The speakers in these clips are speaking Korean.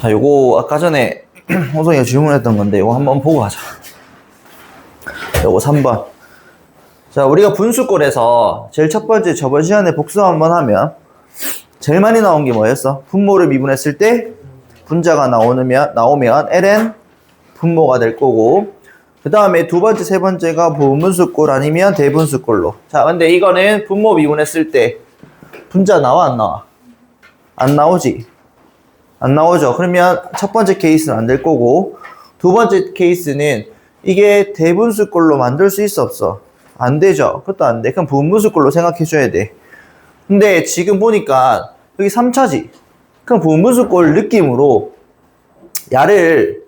자, 요거 아까 전에 호성이가 질문했던 건데 요거 한번 보고 가자. 요거 3번. 자, 우리가 분수꼴에서 제일 첫 번째 저번 시간에 복수 한번 하면 제일 많이 나온 게 뭐였어? 분모를 미분했을 때 분자가 나오면 ln 분모가 될 거고, 그 다음에 두 번째, 세 번째가 부분수꼴 아니면 대분수꼴로. 자, 근데 이거는 분모 미분했을 때 분자 나와 안 나와? 안 나오지? 안 나오죠. 그러면 첫 번째 케이스는 안 될 거고, 두 번째 케이스는 이게 대분수꼴로 만들 수 있어 없어? 안 되죠. 그것도 안 돼. 그럼 부분수꼴로 생각해 줘야 돼. 근데 지금 보니까 여기 3차지. 그럼 부분수꼴 느낌으로 야를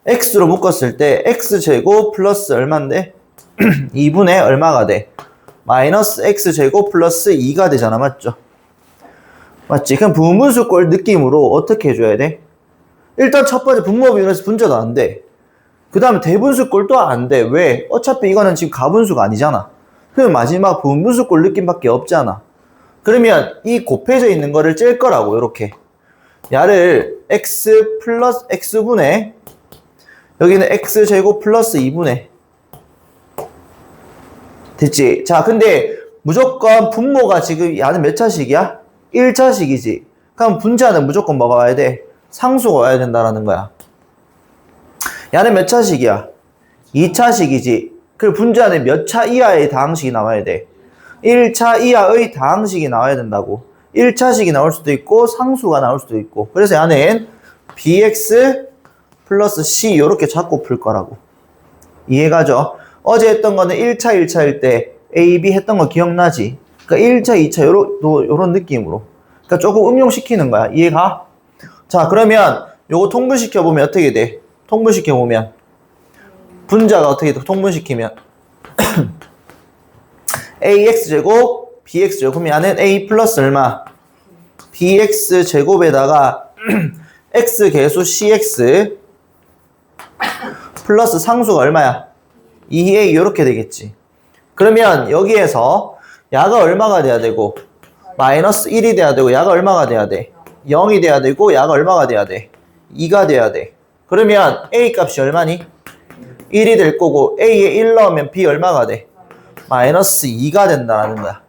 x로 묶었을 때 x제곱 플러스 얼마인데? 2분의 얼마가 돼? 마이너스 x제곱 플러스 2가 되잖아. 맞죠? 맞지? 그럼 부분수꼴 느낌으로 어떻게 해줘야 돼? 일단 첫 번째 분모 비분해서 분자도 안 돼. 그 다음에 대분수꼴도 안 돼. 왜? 어차피 이거는 지금 가분수가 아니잖아. 그럼 마지막 부분수꼴 느낌밖에 없잖아. 그러면 이 곱해져 있는 거를 찔 거라고. 이렇게 야를 x 플러스 x분의, 여기는 x제곱 플러스 2분의, 됐지? 자, 근데 무조건 분모가 지금 야는 몇 차식이야? 1차식이지. 그럼 분자는 무조건 뭐가 와야 돼? 상수가 와야 된다라는 거야. 야는 몇 차식이야? 2차식이지. 그리고 분자는 몇 차 이하의 다항식이 나와야 돼? 1차 이하의 다항식이 나와야 된다고. 1차식이 나올 수도 있고 상수가 나올 수도 있고. 그래서 야는 bx 플러스 c 이렇게 잡고 풀 거라고. 이해가죠? 어제 했던 거는 1차 1차일 때 a, b 했던 거 기억나지? 그러니까 1차 2차 요런 느낌으로. 그러니까 조금 응용시키는 거야. 이해가? 자, 그러면 요거 통분시켜보면 어떻게 돼? 통분시켜보면 분자가 어떻게 돼? 통분시키면 ax제곱 bx제곱. 그러면 야는 a 플러스 얼마? bx제곱에다가 x계수 cx 플러스 상수가 얼마야? 2a 이렇게 되겠지. 그러면 여기에서 야가 얼마가 돼야 되고 마이너스 1이 돼야 되고, 야가 얼마가 돼야 돼? 0이 돼야 되고, 야가 얼마가 돼야 돼? 2가 돼야 돼. 그러면 a 값이 얼마니? 1이 될 거고, a에 1 넣으면 b 얼마가 돼? 마이너스 2가 된다는 거야.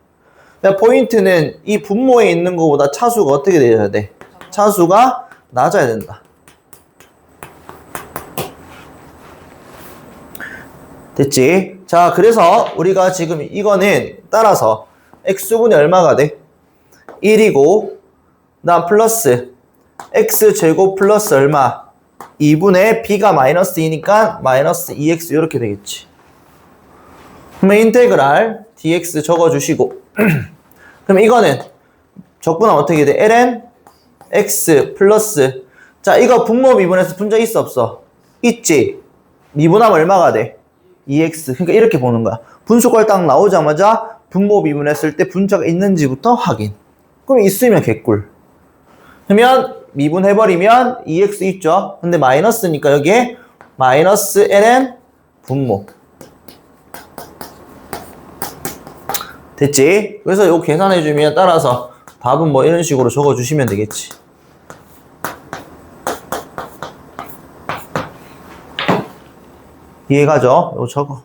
포인트는 이 분모에 있는 것보다 차수가 어떻게 돼야 돼? 차수가 낮아야 된다. 됐지? 자, 그래서 우리가 지금 이거는 따라서 x분이 얼마가 돼? 1이고, 나 플러스 x제곱 플러스 얼마? 2분의 b가 마이너스 2니까 마이너스 2x 이렇게 되겠지. 그러면 인테그랄 dx 적어주시고 그럼 이거는 적분하면 어떻게 돼? ln x 플러스, 자, 이거 분모 미분해서 분자 있어 없어? 있지. 미분하면 얼마가 돼? 2x. 그러니까 이렇게 보는 거야. 분수꼴 딱 나오자마자 분모 미분했을 때 분자가 있는지부터 확인. 그럼 있으면 개꿀. 그러면 미분해버리면 2x 있죠? 근데 마이너스니까 여기에 마이너스 ln 분모. 됐지? 그래서 이거 계산해주면 따라서 답은 뭐 이런 식으로 적어주시면 되겠지. 이해가죠? 이거 적어.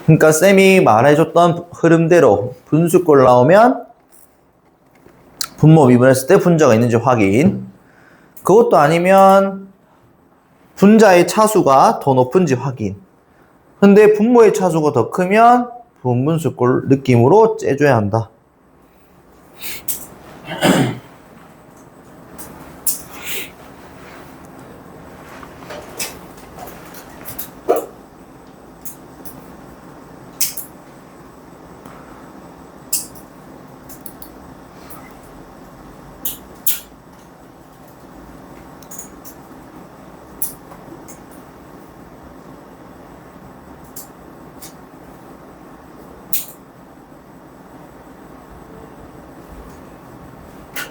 그러니까 쌤이 말해줬던 흐름대로 분수꼴 나오면 분모 미분했을 때 분자가 있는지 확인. 그것도 아니면 분자의 차수가 더 높은지 확인. 근데 분모의 차수가 더 크면 분분수꼴 느낌으로 째줘야 한다.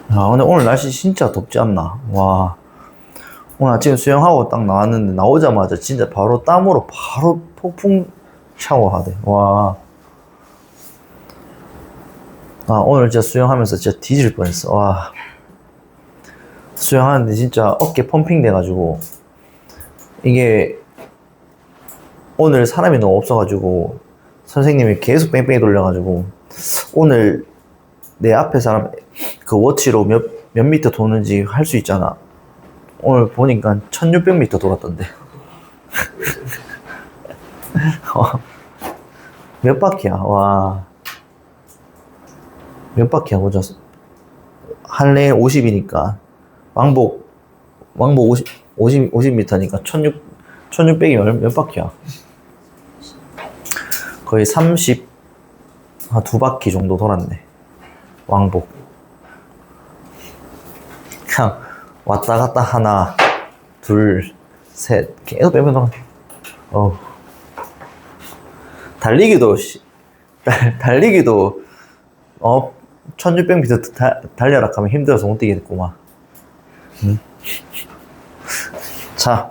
아, 근데 오늘 날씨 진짜 덥지 않나? 와, 오늘 아침에 수영하고 딱 나왔는데 나오자마자 진짜 바로 땀으로 바로 폭풍 샤워하대. 와. 아, 오늘 진짜 수영하면서 진짜 뒤질 뻔했어. 와. 수영하는데 진짜 어깨 펌핑 돼가지고 이게 오늘 사람이 너무 없어가지고 선생님이 계속 뺑뺑이 돌려가지고 오늘 내 앞에 사람 그 워치로 몇 미터 도는지 할 수 있잖아. 오늘 보니까 1600m 돌았던데. 몇 바퀴야? 와. 몇 바퀴야, 보자. 한 레인 50이니까. 왕복 50m니까 1600이 몇 바퀴야? 거의 2바퀴 정도 돌았네. 왕복. 그냥 왔다 갔다 하나, 둘, 셋. 계속 빼면 돌아. 달리기도, 1600m 달려라 하면 힘들어서 못 뛰겠구만. 응? 자,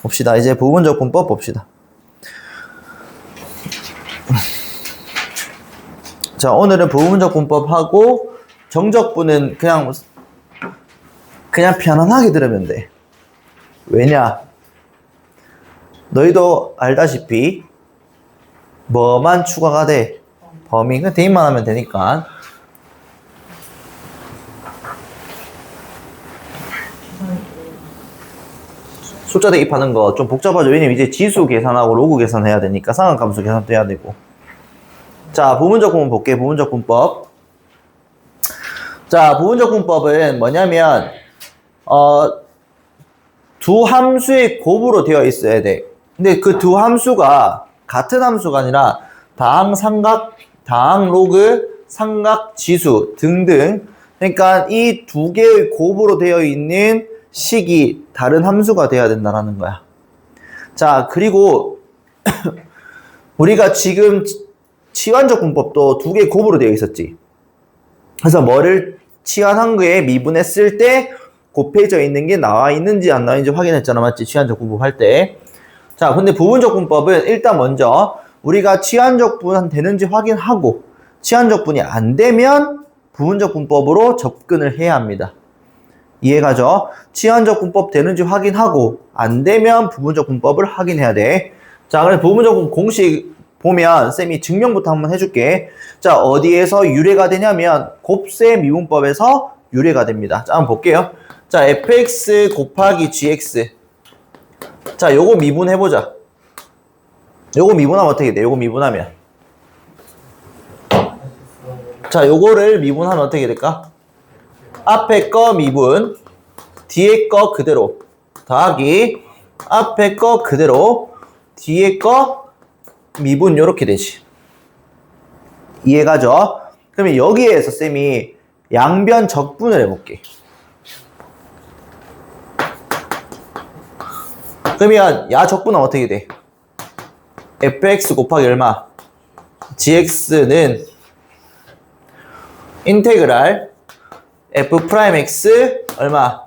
봅시다. 이제 부분적 분법 봅시다. 자, 오늘은 부분적 분법하고 정적분은 그냥 편안하게 들으면 돼. 왜냐? 너희도 알다시피 뭐만 추가가 돼? 범위. 그냥 대입만 하면 되니까. 숫자 대입하는 거 좀 복잡하죠. 왜냐면 이제 지수 계산하고 로그 계산해야 되니까 상한감수 계산도 해야 되고. 자, 부분적 분법 볼게. 부분적 분법. 자, 부분적 분법은 뭐냐면 두 함수의 곱으로 되어 있어야 돼. 근데 그 두 함수가 같은 함수가 아니라 다항, 삼각, 다항, 로그, 삼각, 지수 등등. 그러니까 이 두 개의 곱으로 되어 있는 식이 다른 함수가 돼야 된다는 거야. 자, 그리고 우리가 지금 치환적 분법도 두 개의 곱으로 되어 있었지. 그래서 뭐를 치환한 거에 미분했을 때 곱해져 있는 게 나와 있는지 안 나와 있는지 확인했잖아. 맞지? 치환적 분법 할 때. 자, 근데 부분적 분법은 일단 먼저 우리가 치환적 분 되는지 확인하고 치환적 분이 안 되면 부분적 분법으로 접근을 해야 합니다. 이해가죠? 치환적 분법 되는지 확인하고 안 되면 부분적 분법을 확인해야 돼. 자, 그래서 부분적 분법 공식 보면 쌤이 증명부터 한번 해줄게. 자, 어디에서 유래가 되냐면 곱셈 미분법에서 유래가 됩니다. 자, 한번 볼게요. 자, fx 곱하기 gx. 자, 요거 미분해보자. 요거 미분하면 어떻게 돼? 요거 미분하면. 자, 요거를 미분하면 어떻게 될까? 앞에 거 미분, 뒤에 거 그대로. 더하기, 앞에 거 그대로, 뒤에 거 미분 요렇게 되지. 이해가죠? 그러면 여기에서 쌤이 양변 적분을 해볼게. 그러면 야 적분은 어떻게 돼? fx 곱하기 얼마? gx는 인테그랄 f'x 얼마?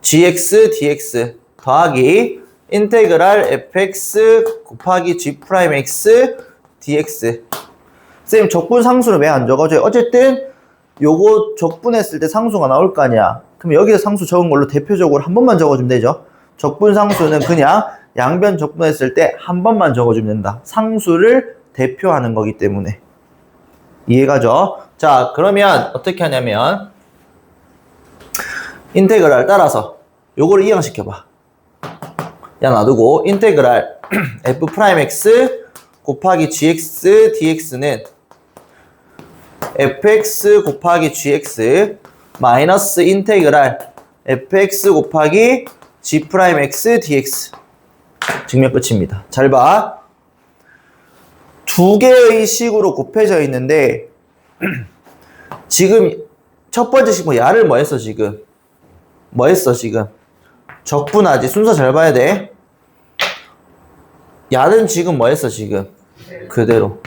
gx dx 더하기 인테그랄 fx 곱하기 g'x dx. 쌤 적분 상수는 왜 안 적어줘요? 어쨌든 요거 적분했을 때 상수가 나올 거 아니야. 그럼 여기서 상수 적은 걸로 대표적으로 한 번만 적어주면 되죠. 적분 상수는 그냥 양변 적분했을 때 한 번만 적어주면 된다. 상수를 대표하는 거기 때문에. 이해가죠? 자, 그러면 어떻게 하냐면 인테그랄 따라서 요거를 이항시켜봐. 야 놔두고 인테그랄 f'x 곱하기 gx dx는 fx 곱하기 gx 마이너스 인테그랄 fx 곱하기 g'x dx. 증명 끝입니다. 잘 봐. 두 개의 식으로 곱해져 있는데 지금 첫 번째 식 뭐 야를 뭐 했어 지금? 뭐 했어 지금? 적분하지. 순서 잘 봐야 돼. 야는 지금 뭐 했어 지금? 그대로.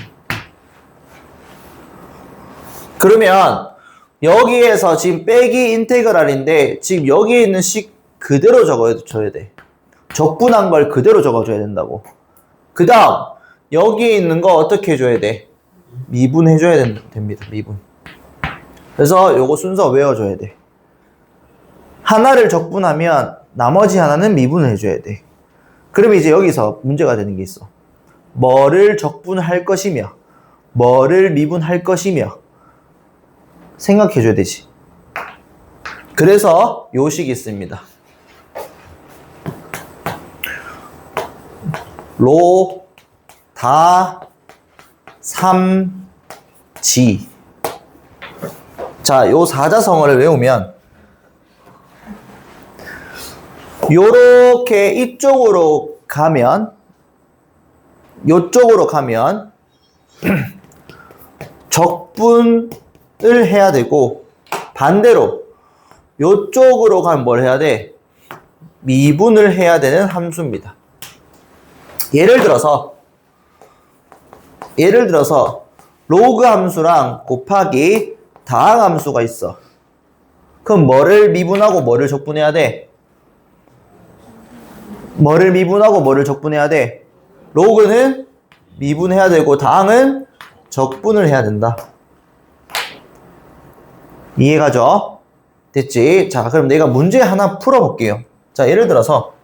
그러면 여기에서 지금 빼기 인테그랄인데 지금 여기에 있는 식 그대로 적어줘야 돼. 적분한 걸 그대로 적어줘야 된다고. 그 다음 여기 있는 거 어떻게 해줘야 돼? 미분해줘야 됩니다. 미분. 그래서 요거 순서 외워줘야 돼. 하나를 적분하면 나머지 하나는 미분을 해줘야 돼. 그러면 이제 여기서 문제가 되는 게 있어. 뭐를 적분할 것이며 뭐를 미분할 것이며 생각해줘야 되지. 그래서 요 식이 있습니다. 로, 다, 삼, 지. 자, 요 사자성어를 외우면 요렇게 이쪽으로 가면 요쪽으로 가면 적분을 해야 되고 반대로 요쪽으로 가면 뭘 해야 돼? 미분을 해야 되는 함수입니다. 예를 들어서 로그 함수랑 곱하기 다항 함수가 있어. 그럼 뭐를 미분하고 뭐를 적분해야 돼? 뭐를 미분하고 뭐를 적분해야 돼? 로그는 미분해야 되고 다항은 적분을 해야 된다. 이해가죠? 됐지? 자, 그럼 내가 문제 하나 풀어볼게요. 자, 예를 들어서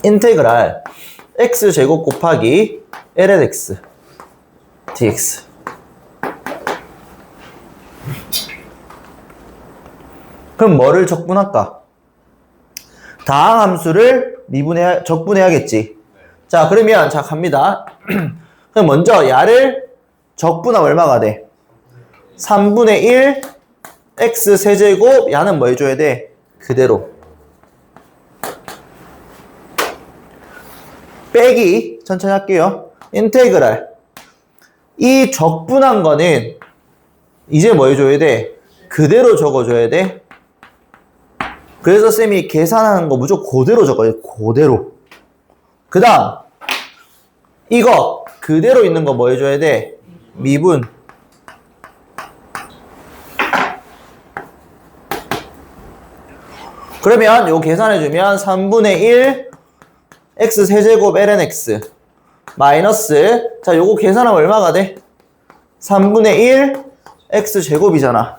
인테그랄 x제곱 곱하기 lnx dx. 그럼 뭐를 적분할까? 다항 함수를 적분해야겠지. 자, 그러면 자 갑니다. 그럼 먼저 야를 적분하면 얼마가 돼? 3분의 1 x 세제곱 야는 뭐 해줘야 돼? 그대로. 빼기 천천히 할게요. 인테그랄 이 적분한 거는 이제 뭐 해줘야 돼? 그대로 적어줘야 돼. 그래서 쌤이 계산하는 거 무조건 그대로 적어요. 그대로. 그 다음 이거 그대로 있는 거 뭐 해줘야 돼? 미분. 그러면 이거 계산해주면 3분의 1 x 세제곱 lnx 마이너스 자 요거 계산하면 얼마가 돼? 3분의 1 x 제곱이잖아.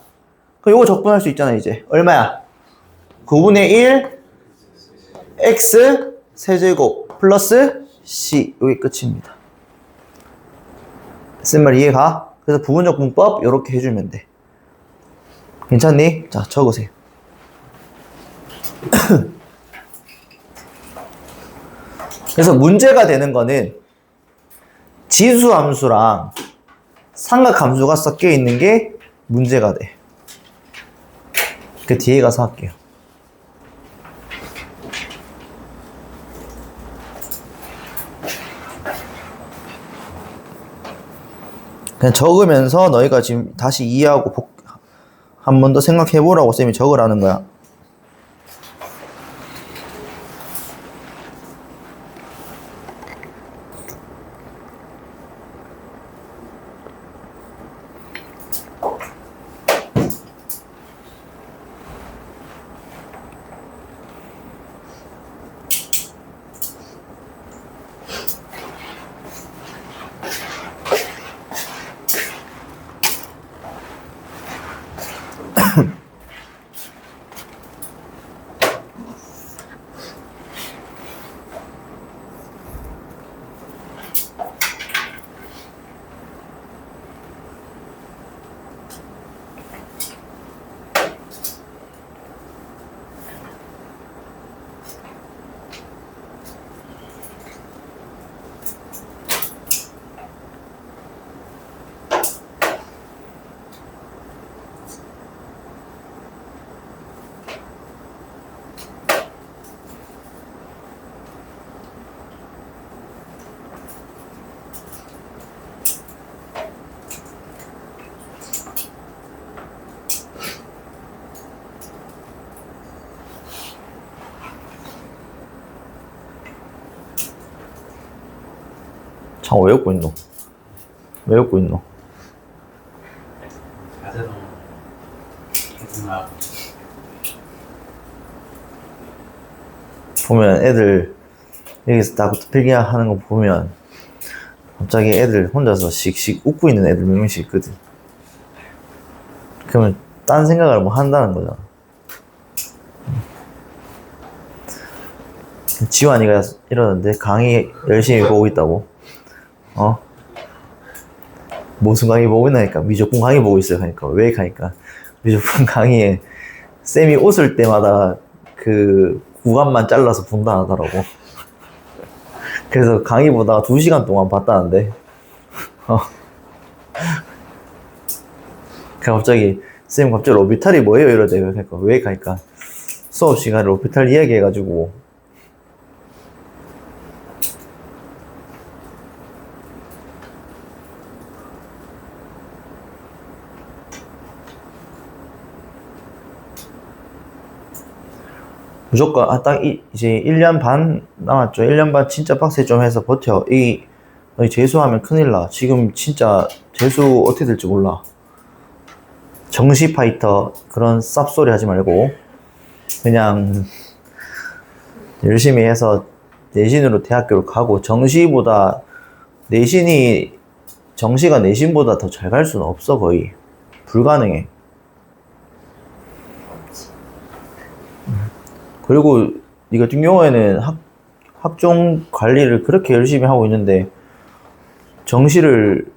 그럼 요거 적분할 수 있잖아. 이제 얼마야? 9분의 1 x 세제곱 플러스 c. 여기 끝입니다. 쓴 말 이해가? 그래서 부분적분법 요렇게 해주면 돼. 괜찮니? 자, 적으세요. 그래서 문제가 되는 거는 지수함수랑 삼각함수가 섞여 있는 게 문제가 돼. 그 뒤에 가서 할게요. 그냥 적으면서 너희가 지금 다시 이해하고 한 번 더 생각해 보라고 쌤이 적으라는 거야. 장 왜 웃고 있노? 왜 웃고 있노? 자제로 계속 보면 애들 여기서 딱 필기하는 거 보면 갑자기 애들 혼자서 씩씩 웃고 있는 애들 몇 명씩 있거든. 그러면 딴 생각을 뭐 한다는 거잖아. 지환이가 이러는데 강의 열심히 보고 있다고. 무슨 강의 보고 있나니까 미적분 강의 보고 있어요. 하니까 왜 하니까 미적분 강의에 쌤이 웃을 때마다 그 구간만 잘라서 본다 하더라고. 그래서 강의 보다가 2시간 동안 봤다는데. 갑자기 쌤 갑자기 오비탈이 뭐예요? 이러대. 그러니까 왜 가니까 수업 시간에 오비탈 이야기해가지고 무조건 딱 이제 1년 반 남았죠. 1년 반 진짜 빡세 좀 해서 버텨. 너희 재수하면 큰일 나. 지금 진짜 재수 어떻게 될지 몰라. 정시 파이터 그런 쌉소리 하지 말고 그냥 열심히 해서 내신으로 대학교를 가고, 정시가 내신보다 더 잘 갈 수는 없어. 거의 불가능해. 그리고 이 같은 경우에는 학종 관리를 그렇게 열심히 하고 있는데 정시를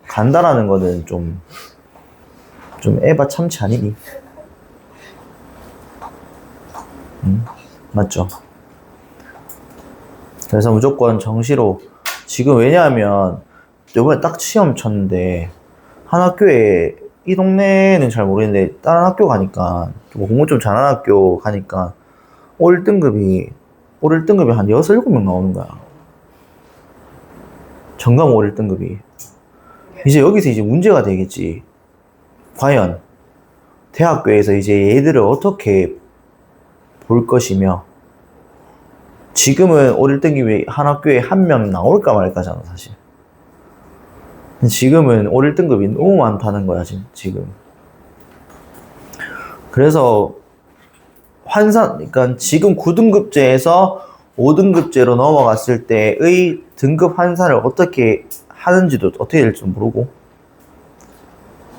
간다라는 거는 좀 에바 참치 아니니? 맞죠? 그래서 무조건 정시로 지금, 왜냐하면 이번에 딱 시험 쳤는데 한 학교에, 이 동네는 잘 모르겠는데 다른 학교 가니까, 뭐 공부 좀 잘하는 학교 가니까 올 1등급이 한 6, 7명 나오는 거야. 전과목 올 1등급이. 이제 여기서 이제 문제가 되겠지. 과연 대학교에서 이제 얘들을 어떻게 볼 것이며, 지금은 올 1등급이 한 학교에 한 명 나올까 말까잖아, 사실. 지금은 올 1등급이 너무 많다는 거야, 지금. 그래서 그러니까 지금 9등급제에서 5등급제로 넘어갔을 때의 등급 환산을 어떻게 하는지도 어떻게 될지 모르고,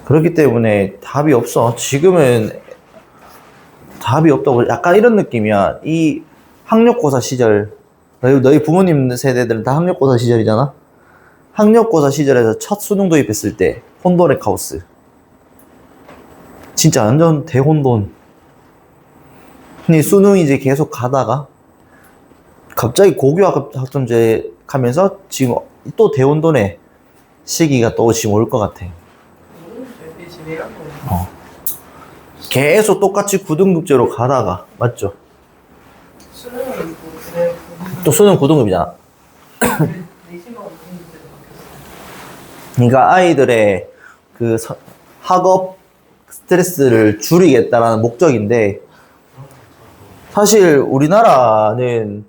그렇기 때문에 답이 없어. 지금은 답이 없다고, 약간 이런 느낌이야. 이 학력고사 시절, 너희 부모님 세대들은 다 학력고사 시절이잖아? 학력고사 시절에서 첫 수능 도입했을 때 혼돈의 카오스. 진짜 완전 대혼돈. 근데 수능 이제 계속 가다가 갑자기 고교 학점제 가면서 지금 또 대혼돈의 시기가 또 지금 올 것 같아. 계속 똑같이 9등급제로 가다가, 맞죠? 또 수능 9등급이잖아. 그러니까 아이들의 그 학업 스트레스를 줄이겠다라는 목적인데, 사실 우리나라는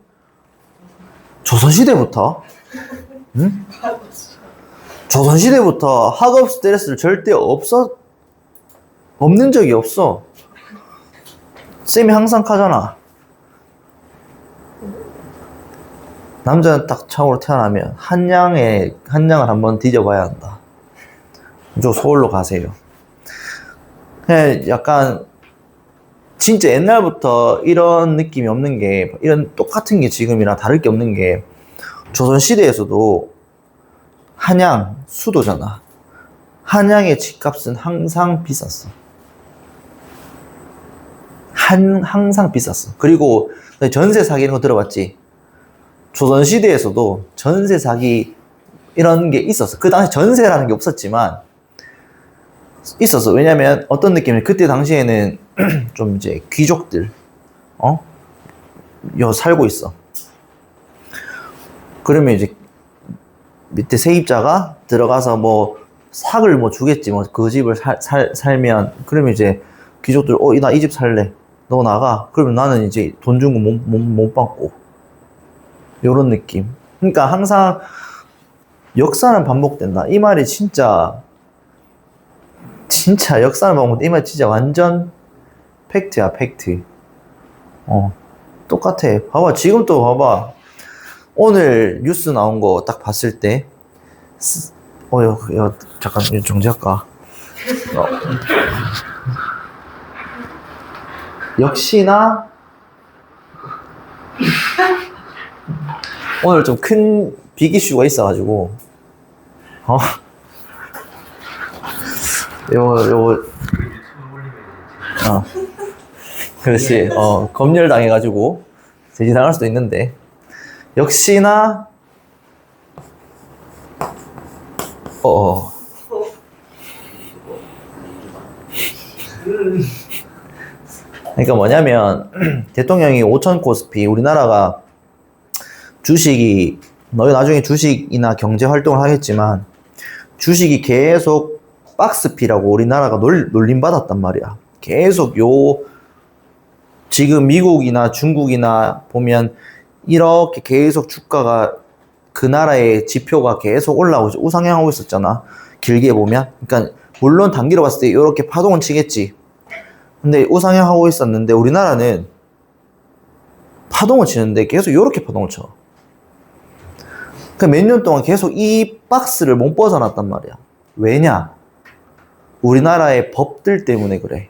조선시대부터 조선시대부터 학업 스트레스를 절대 없는 적이 없어. 쌤이 항상 하잖아. 남자는 딱 처음으로 태어나면 한양을 한번 뒤져봐야 한다. 저 서울로 가세요. 그냥 약간 진짜 옛날부터 이런 느낌이 없는 게, 이런 똑같은 게 지금이랑 다를 게 없는 게, 조선시대에서도 한양 수도잖아. 한양의 집값은 항상 비쌌어. 항상 비쌌어. 그리고 전세 사기는 거 들어봤지? 조선시대에서도 전세 사기 이런 게 있었어. 그 당시 전세라는 게 없었지만 있었어. 왜냐면 어떤 느낌이, 그때 당시에는 좀 이제 귀족들 살고 있어. 그러면 이제 밑에 세입자가 들어가서 뭐 삭을 뭐 주겠지, 뭐 그 집을 살면. 그러면 이제 귀족들, 나 이 집 살래, 너 나가. 그러면 나는 이제 돈 준 거 못 받고, 요런 느낌. 그러니까 항상 역사는 반복된다. 이 말이 진짜 역사는 반복된다. 이 말 진짜 완전 팩트야, 팩트. 똑같아. 봐봐, 지금 또 봐봐. 오늘 뉴스 나온 거 딱 봤을 때, 잠깐, 이거 정지할까? 역시나, 오늘 좀 큰 빅 이슈가 있어가지고, 요거, 그렇지. 검열 당해가지고, 제지당할 수도 있는데, 역시나, 그러니까 뭐냐면, 대통령이 5천 코스피, 우리나라가 주식이, 너희 나중에 주식이나 경제 활동을 하겠지만, 주식이 계속 박스피라고 우리나라가 놀림받았단 말이야. 계속 지금 미국이나 중국이나 보면 이렇게 계속 주가가 그 나라의 지표가 계속 올라오고 우상향하고 있었잖아. 길게 보면. 그러니까 물론 단기로 봤을 때 이렇게 파동은 치겠지. 근데 우상향하고 있었는데 우리나라는 파동을 치는데 계속 이렇게 파동을 쳐. 몇 년 동안 계속 이 박스를 못 벗어났단 말이야. 왜냐? 우리나라의 법들 때문에 그래.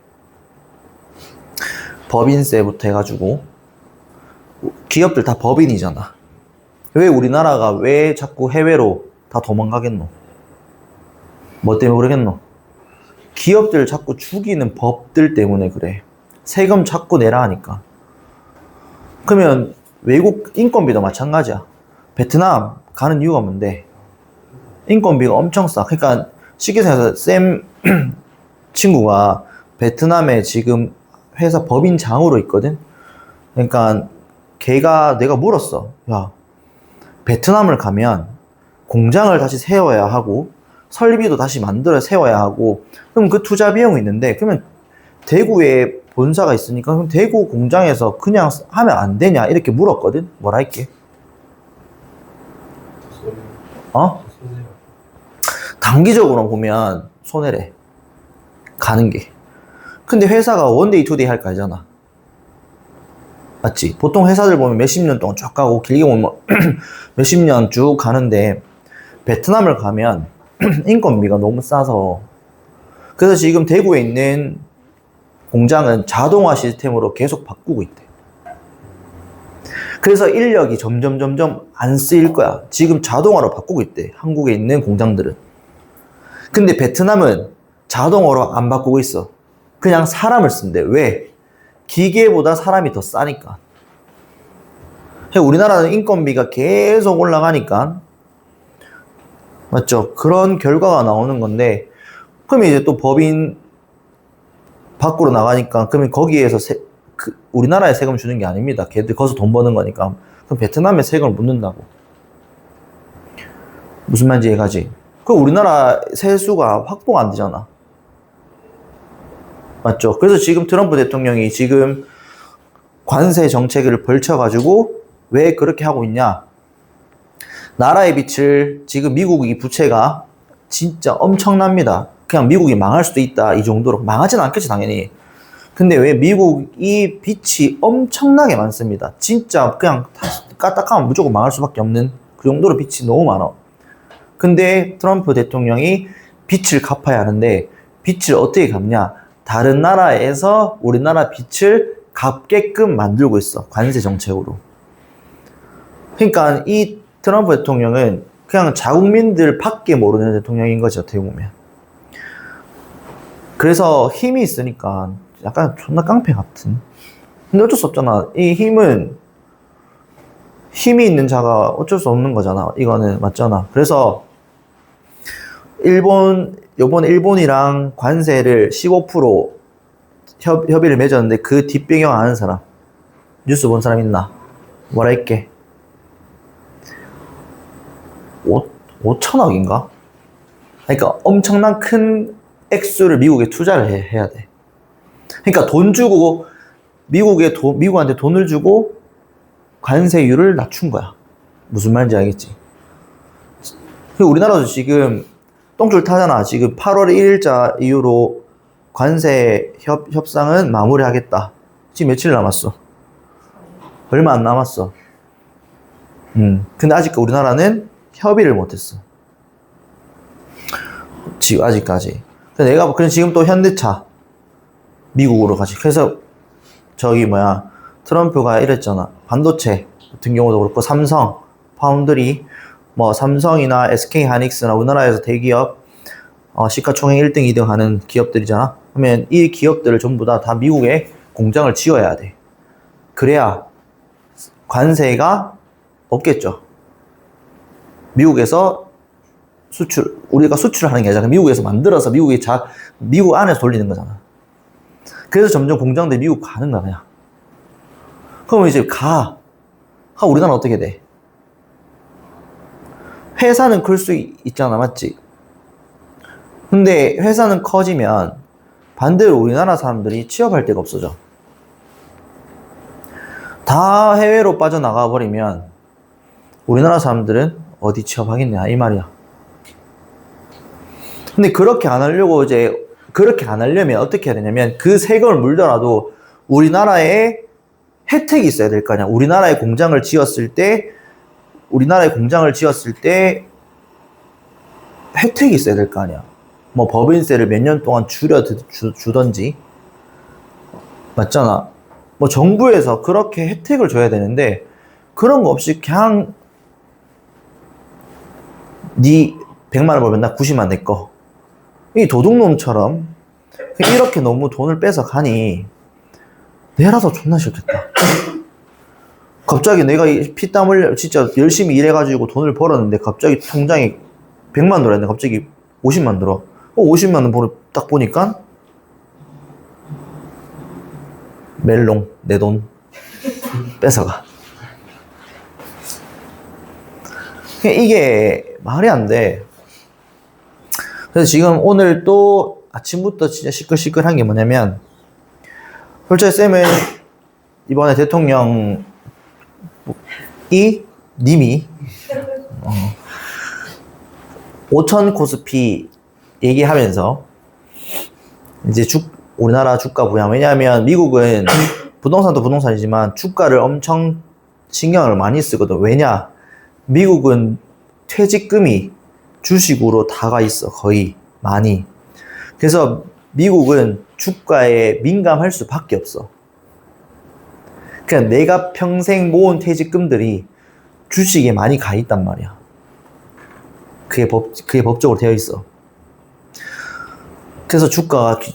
법인세부터 해가지고 기업들 다 법인이잖아. 왜 우리나라가 왜 자꾸 해외로 다 도망가겠노? 뭐 때문에 그러겠노? 기업들 자꾸 죽이는 법들 때문에 그래. 세금 자꾸 내라 하니까. 그러면 외국 인건비도 마찬가지야. 베트남 가는 이유가 뭔데? 인건비가 엄청 싸. 그러니까 쉽게 생각해서 쌤 친구가 베트남에 지금 회사 법인장으로 있거든. 그러니까 내가 물었어. 야, 베트남을 가면 공장을 다시 세워야 하고 설비도 다시 만들어 세워야 하고 그럼 그 투자 비용이 있는데 그러면 대구에 본사가 있으니까 그럼 대구 공장에서 그냥 하면 안 되냐 이렇게 물었거든. 뭐라 할게? 단기적으로 보면 손해래. 가는 게. 근데 회사가 원데이 투데이 할 거 아니잖아. 맞지? 보통 회사들 보면 몇십 년 동안 쭉 가고 길게 보면 몇십 년 쭉 가는데 베트남을 가면 인건비가 너무 싸서 그래서 지금 대구에 있는 공장은 자동화 시스템으로 계속 바꾸고 있대. 그래서 인력이 점점 안 쓰일 거야. 지금 자동화로 바꾸고 있대. 한국에 있는 공장들은. 근데 베트남은 자동화로 안 바꾸고 있어. 그냥 사람을 쓴대. 왜? 기계보다 사람이 더 싸니까. 우리나라는 인건비가 계속 올라가니까 맞죠? 그런 결과가 나오는 건데 그러면 이제 또 법인 밖으로 나가니까 그러면 거기에서 우리나라에 세금 주는 게 아닙니다. 걔들 거기서 돈 버는 거니까. 그럼 베트남에 세금을 묻는다고. 무슨 말인지 이해가지? 그럼 우리나라 세수가 확보가 안 되잖아. 맞죠? 그래서 지금 트럼프 대통령이 지금 관세 정책을 벌쳐가지고 왜 그렇게 하고 있냐? 나라의 빛을 지금 미국이 부채가 진짜 엄청납니다. 그냥 미국이 망할 수도 있다 이 정도로. 망하진 않겠지 당연히. 근데 왜 미국이 빚이 엄청나게 많습니다. 진짜 그냥 까딱하면 무조건 망할 수밖에 없는 그 정도로 빚이 너무 많아. 근데 트럼프 대통령이 빚을 갚아야 하는데 빚을 어떻게 갚냐? 다른 나라에서 우리나라 빚을 갚게끔 만들고 있어. 관세 정책으로. 그러니까 이 트럼프 대통령은 그냥 자국민들 밖에 모르는 대통령인 거죠. 어떻게 보면. 그래서 힘이 있으니까 약간 존나 깡패 같은. 근데 어쩔 수 없잖아. 이 힘이 있는 자가 어쩔 수 없는 거잖아. 이거는 맞잖아. 그래서 요번에 일본이랑 관세를 15% 협의를 맺었는데 그 뒷배경 아는 사람 뉴스 본 사람 있나? 뭐라 했게? 5천억인가? 그러니까 엄청난 큰 액수를 미국에 투자를 해야 돼. 그러니까 돈 주고 미국한테 돈을 주고 관세율을 낮춘 거야. 무슨 말인지 알겠지? 우리나라도 지금 똥줄 타잖아. 지금 8월 1일자 이후로 관세 협상은 마무리하겠다. 지금 며칠 남았어? 얼마 안 남았어. 근데 아직 우리나라는 협의를 못했어. 지금 아직까지. 그래서 지금 또 현대차 미국으로 가지. 그래서 트럼프가 이랬잖아. 반도체 같은 경우도 그렇고 삼성, 파운드리, 뭐 삼성이나 SK 하이닉스나 우리나라에서 대기업 시가총액 1등, 2등 하는 기업들이잖아. 그러면 이 기업들을 전부 다 미국에 공장을 지어야 돼. 그래야 관세가 없겠죠. 미국에서 우리가 수출하는 게 아니라 미국에서 만들어서 미국 안에서 돌리는 거잖아. 그래서 점점 공장들이 미국 가는 거야, 그냥. 그러면 이제 우리나라는 어떻게 돼? 회사는 클 수 있잖아, 맞지? 근데 회사는 커지면 반대로 우리나라 사람들이 취업할 데가 없어져. 다 해외로 빠져나가 버리면 우리나라 사람들은 어디 취업하겠냐, 이 말이야. 근데 그렇게 안 하려면 어떻게 해야 되냐면 그 세금을 물더라도 우리나라에 혜택이 있어야 될 거 아니야. 우리나라에 공장을 지었을 때 혜택이 있어야 될 거 아니야. 뭐 법인세를 몇 년 동안 주던지. 맞잖아. 뭐 정부에서 그렇게 혜택을 줘야 되는데 그런 거 없이 그냥 네 100만 원 벌면 나 90만 원 내 거. 이 도둑놈처럼 이렇게 너무 돈을 뺏어 가니 내라도 존나 싫겠다. 갑자기 내가 피땀 흘려 진짜 열심히 일해가지고 돈을 벌었는데 갑자기 통장에 100만 원 들어있는데 갑자기 50만 원 들어. 50만 원 딱 보니까 멜롱 내 돈 뺏어가. 이게 말이 안 돼. 그래서 지금 오늘 또 아침부터 진짜 시끌시끌한 게 뭐냐면 솔직히 쌤은 이번에 대통령이 님이 5천 코스피 얘기하면서 이제 우리나라 주가 부양. 왜냐하면 미국은 부동산도 부동산이지만 주가를 엄청 신경을 많이 쓰거든. 왜냐? 미국은 퇴직금이 주식으로 다가 있어. 거의 많이. 그래서 미국은 주가에 민감할 수밖에 없어. 그냥 내가 평생 모은 퇴직금들이 주식에 많이 가 있단 말이야. 그게 법적으로 되어 있어. 그래서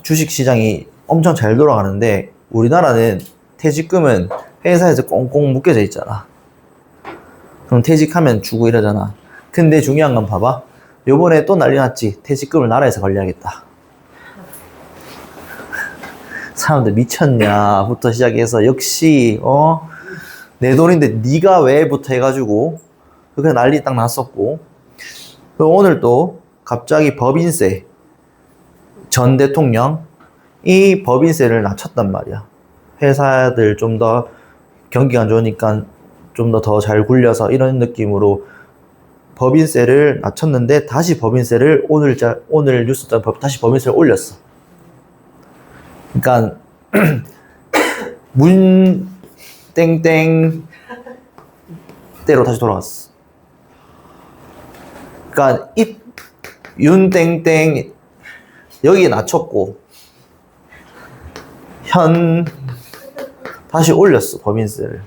주식 시장이 엄청 잘 돌아가는데 우리나라는 퇴직금은 회사에서 꽁꽁 묶여져 있잖아. 그럼 퇴직하면 주고 이러잖아. 근데 중요한 건 봐봐. 요번에 또 난리 났지. 퇴직금을 나라에서 관리하겠다. 사람들 미쳤냐부터 시작해서 역시 내 돈인데 네가 왜부터 해가지고 그렇게 난리 딱 났었고. 오늘 또 갑자기 법인세 전 대통령 이 법인세를 낮췄단 말이야. 회사들 좀 더 경기가 안 좋으니까 좀 더 잘 굴려서 이런 느낌으로 법인세를 낮췄는데 다시 법인세를 오늘 뉴스 다시 법인세를 올렸어. 그러니까 문 땡땡 때로 다시 돌아갔어. 그러니까 윤 땡땡 여기에 낮췄고 현 다시 올렸어 법인세를.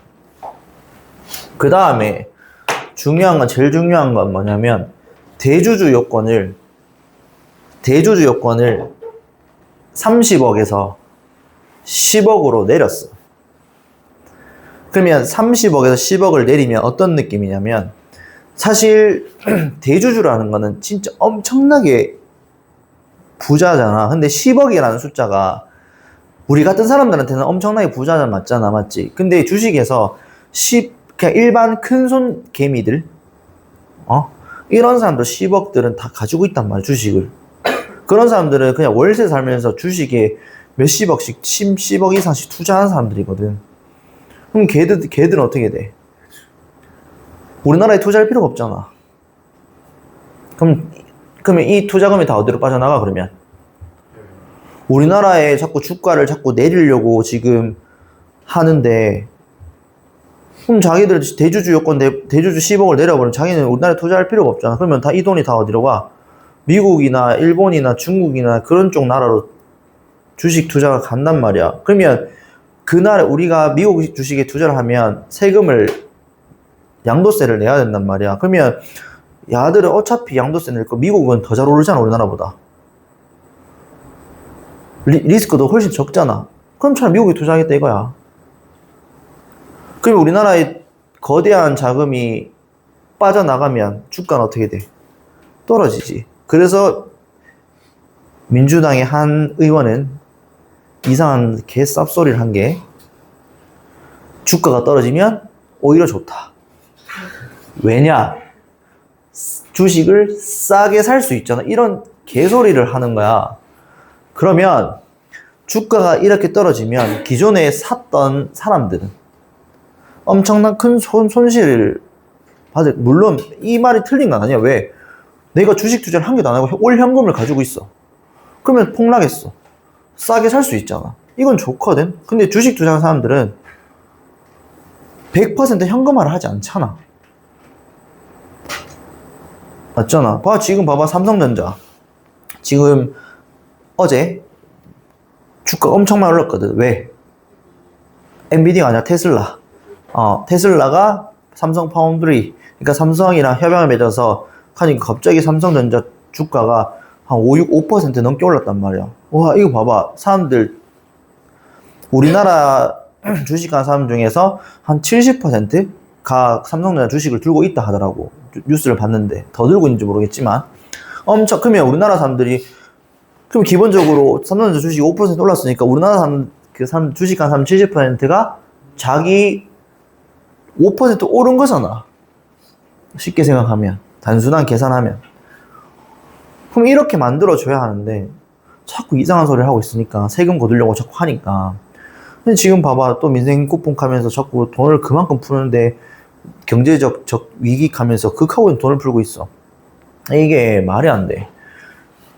그 다음에 제일 중요한 건 뭐냐면 대주주 요건을 30억에서 10억으로 내렸어. 그러면 30억에서 10억을 내리면 어떤 느낌이냐면 사실 대주주라는 거는 진짜 엄청나게 부자잖아. 근데 10억이라는 숫자가 우리 같은 사람들한테는 엄청나게 부자잖아. 맞잖아. 맞지? 근데 주식에서 그냥 일반 큰손 개미들 이런 사람들 10억들은 다 가지고 있단 말이야. 주식을. 그런 사람들은 그냥 월세 살면서 주식에 몇십억씩 10억 이상씩 투자하는 사람들이거든. 그럼 걔들은 어떻게 돼? 우리나라에 투자할 필요가 없잖아. 그러면 이 투자금이 다 어디로 빠져나가 그러면? 우리나라에 자꾸 주가를 자꾸 내리려고 지금 하는데 그럼 자기들 대주주 요건 대주주 10억을 내려버리면 자기는 우리나라에 투자할 필요가 없잖아. 그러면 이 돈이 다 어디로 가? 미국이나 일본이나 중국이나 그런 쪽 나라로 주식 투자가 간단 말이야. 그러면 그 나라 우리가 미국 주식에 투자를 하면 세금을 양도세를 내야 된단 말이야. 그러면 야들은 어차피 양도세 낼 거 미국은 더 잘 오르잖아 우리나라보다. 리스크도 훨씬 적잖아. 그럼 차라리 미국에 투자하겠다 이거야. 그럼 우리나라의 거대한 자금이 빠져나가면 주가는 어떻게 돼? 떨어지지. 그래서 민주당의 한 의원은 이상한 개쌉소리를 한 게 주가가 떨어지면 오히려 좋다. 왜냐? 주식을 싸게 살 수 있잖아. 이런 개소리를 하는 거야. 그러면 주가가 이렇게 떨어지면 기존에 샀던 사람들은 엄청난 큰 손실을 받을, 물론 이 말이 틀린 건 아니야. 왜? 내가 주식 투자를 한 개도 안 하고 올 현금을 가지고 있어. 그러면 폭락했어. 싸게 살 수 있잖아. 이건 좋거든. 근데 주식 투자하는 사람들은 100% 현금화를 하지 않잖아. 맞잖아. 지금 봐봐. 삼성전자. 지금 어제 주가가 엄청 많이 올랐거든. 왜? 엔비디아가 아니라 테슬라. 테슬라가 삼성 파운드리, 그러니까 삼성이랑 협약을 맺어서 하니까 갑자기 삼성전자 주가가 한 5% 넘게 올랐단 말이야. 와, 이거 봐봐. 사람들, 우리나라 주식하는 사람 중에서 한 70%가 삼성전자 주식을 들고 있다 하더라고. 뉴스를 봤는데. 더 들고 있는지 모르겠지만. 그러면 우리나라 사람들이, 그럼 기본적으로 삼성전자 주식이 5% 올랐으니까 우리나라 사람, 주식한 사람 70%가 자기 5% 오른 거잖아. 쉽게 생각하면. 단순한 계산하면. 그럼 이렇게 만들어줘야 하는데, 자꾸 이상한 소리를 하고 있으니까, 세금 거두려고 자꾸 하니까. 근데 지금 봐봐, 또 민생 쿠폰 가면서 자꾸 돈을 그만큼 푸는데, 경제적 위기 가면서 극하고 돈을 풀고 있어. 이게 말이 안 돼.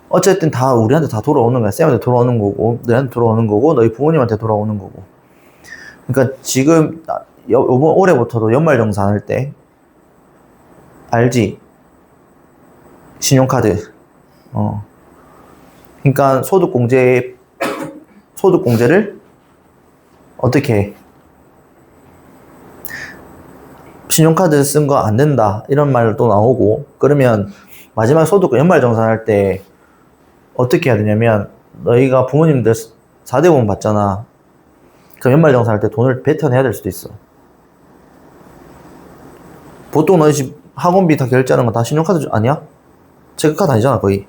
어쨌든 다 우리한테 다 돌아오는 거야. 쌤한테 돌아오는 거고, 너한테 돌아오는 거고, 너희 부모님한테 돌아오는 거고. 그러니까 지금, 요번 올해부터도 연말정산할 때, 알지? 신용카드. 그러니까 소득공제를 어떻게 해? 신용카드 쓴 거 안 된다. 이런 말도 나오고, 그러면 마지막 연말정산할 때 어떻게 해야 되냐면, 너희가 부모님들 4대 보험 받잖아. 그럼 연말정산할 때 돈을 뱉어내야 될 수도 있어. 보통 너희 집 학원비 다 결제하는 거 다 신용카드 아니야? 체크카드 아니잖아, 거의.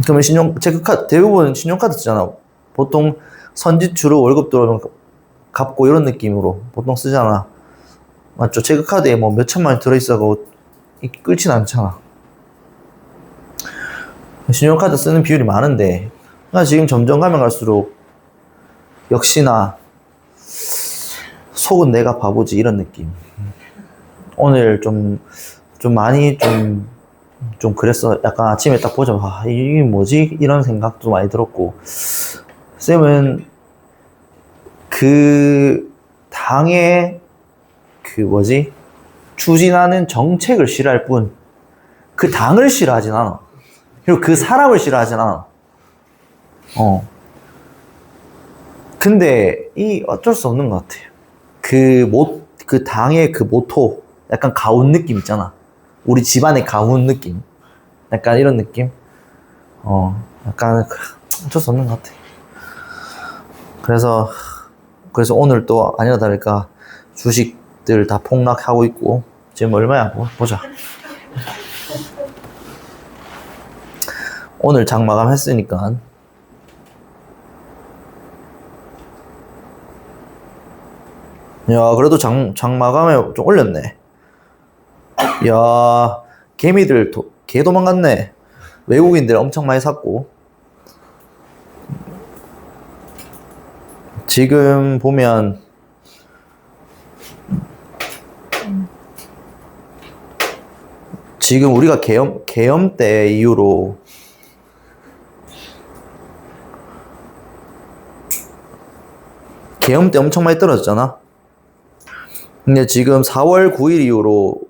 그러면 체크카드, 대부분 신용카드 쓰잖아. 보통 선지출로 월급 들어오면 갚고 이런 느낌으로 보통 쓰잖아. 맞죠? 체크카드에 뭐 몇천만 원 들어있어도 끌진 않잖아. 신용카드 쓰는 비율이 많은데, 지금 점점 가면 갈수록 역시나 속은 내가 바보지 이런 느낌. 오늘 좀 많이 좀 그랬어. 약간 아침에 딱 보자. 이게 뭐지? 이런 생각도 많이 들었고. 쌤은 그 당의 추진하는 정책을 싫어할 뿐, 그 당을 싫어하진 않아. 그리고 그 사람을 싫어하진 않아. 근데 어쩔 수 없는 것 같아요. 그 당의 그 모토, 약간 가훈 느낌 있잖아. 우리 집안의 가훈 느낌. 약간 이런 느낌? 약간 어쩔 수 없는 것 같아. 그래서 오늘 또 아니라 다를까 주식들 다 폭락하고 있고, 지금 얼마야? 보자. 오늘 장 마감했으니까. 야, 그래도 장 마감에 좀 올렸네. 야, 개미들 개 도망갔네. 외국인들 엄청 많이 샀고. 지금 보면 지금 우리가 계엄 때 이후로 계엄 때 엄청 많이 떨어졌잖아. 근데 지금 4월 9일 이후로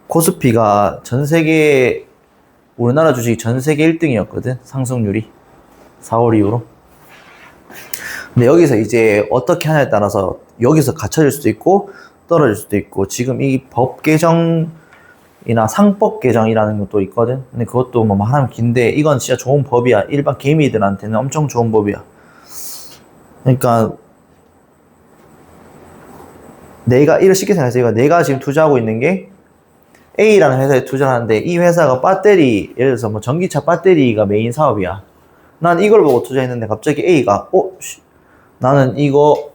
코스피가 전 세계, 우리나라 주식이 전 세계 1등이었거든, 상승률이. 4월 이후로. 근데 여기서 이제 어떻게 하냐에 따라서 여기서 갖춰질 수도 있고 떨어질 수도 있고, 지금 이 법 개정이나 상법 개정이라는 것도 있거든. 근데 그것도 뭐 하면 긴데, 이건 진짜 좋은 법이야. 일반 개미들한테는 엄청 좋은 법이야. 그러니까 내가 이걸 쉽게 생각해서, 내가 지금 투자하고 있는 게 A라는 회사에 투자를 하는데, 이 회사가 배터리, 예를 들어서 뭐 전기차 배터리가 메인 사업이야. 난 이걸 보고 투자했는데 갑자기 A가 나는 이거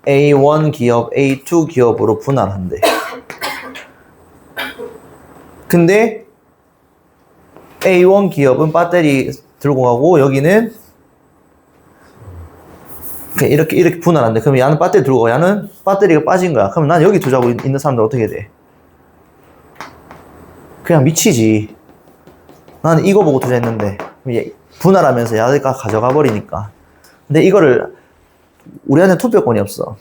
A1 기업, A2 기업으로 분할한대. 근데 A1 기업은 배터리 들고 가고, 여기는 이렇게 분할한대. 그럼 얘는 배터리 들고 가, 얘는 배터리가 빠진 거야. 그럼 난 여기 투자하고 있는 사람들 어떻게 돼? 그냥 미치지. 나는 이거 보고 투자했는데 분할하면서 얘가 가져가 버리니까. 근데 이거를 우리한테 투표권이 없어.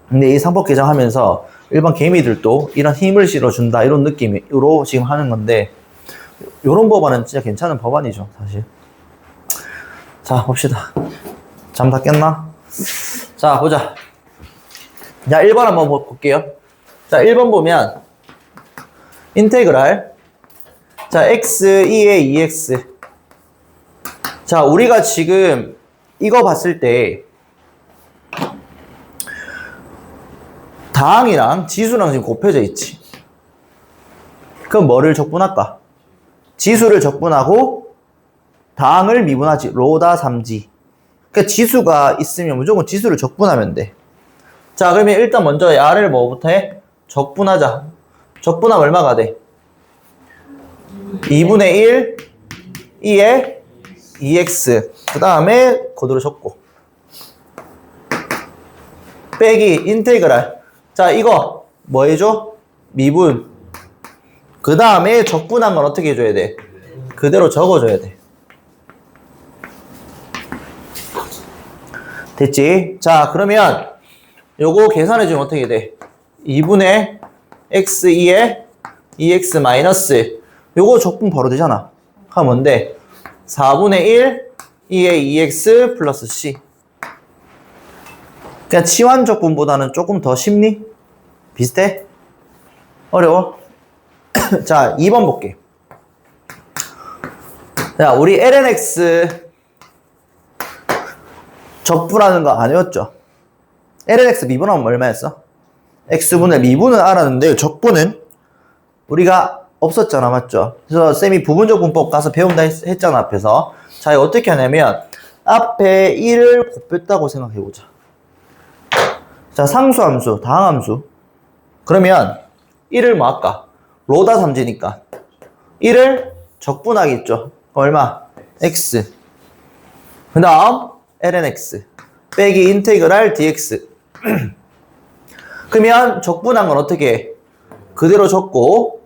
근데 이 상법 개정하면서 일반 개미들도 이런 힘을 실어준다, 이런 느낌으로 지금 하는 건데, 요런 법안은 진짜 괜찮은 법안이죠, 사실. 자, 봅시다. 잠 다 깼나? 자, 보자. 자, 1번 한번 볼게요. 자, 1번 보면 인테그랄, 자, x2의 2x. 자, 우리가 지금 이거 봤을 때 다항이랑 지수랑 지금 곱해져 있지. 그럼 뭐를 적분할까? 지수를 적분하고 다항을 미분하지. 로다 3지. 그러니까 지수가 있으면 무조건 지수를 적분하면 돼. 자, 그러면 일단 먼저 야를 뭐부터 해? 적분하자. 적분하면 얼마가 돼? 2분의 1, 2에 2x. 그 다음에 그대로 적고. 빼기 인테그랄. 자, 이거 뭐 해줘? 미분. 그 다음에 적분한 건 어떻게 해줘야 돼? 그대로 적어줘야 돼. 됐지? 자, 그러면 요거 계산해주면 어떻게 돼? 2분의 x2에 2x 마이너스, 요거 적분 바로 되잖아. 하면 뭔데? 4분의 1, 2에 2x 플러스 c. 그냥 치환 적분보다는 조금 더 쉽니? 비슷해? 어려워? 자, 2번 볼게. 자, 우리 lnx 적분하는 거 아니었죠? lnx 미분하면 얼마였어? x분의 미분은 알았는데 적분은 우리가 없었잖아, 맞죠? 그래서 쌤이 부분적분법 가서 배운다 했잖아, 앞에서. 자, 이거 어떻게 하냐면 앞에 1을 곱했다고 생각해보자. 자, 상수함수, 다항함수. 그러면 1을 뭐 할까? 로다 3지니까 1을 적분하겠죠. 얼마? x. 그 다음 lnx 빼기 인테그랄 dx. 그러면 적분한 건 어떻게 해? 그대로 적고,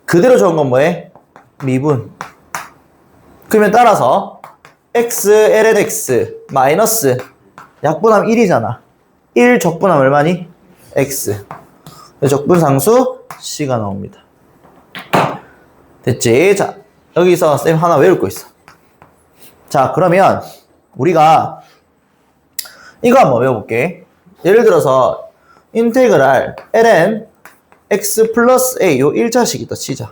그대로 적은 건 뭐해? 미분. 그러면 따라서 x lnx 마이너스 약분하면 1이잖아. 1 적분하면 얼마니? x. 적분상수 c가 나옵니다. 됐지? 자, 여기서 쌤 하나 외울 거 있어. 자, 그러면 우리가 이거 한번 외워볼게. 예를 들어서 인테그랄 ln x 플러스 a, 요 1차식이다 치자.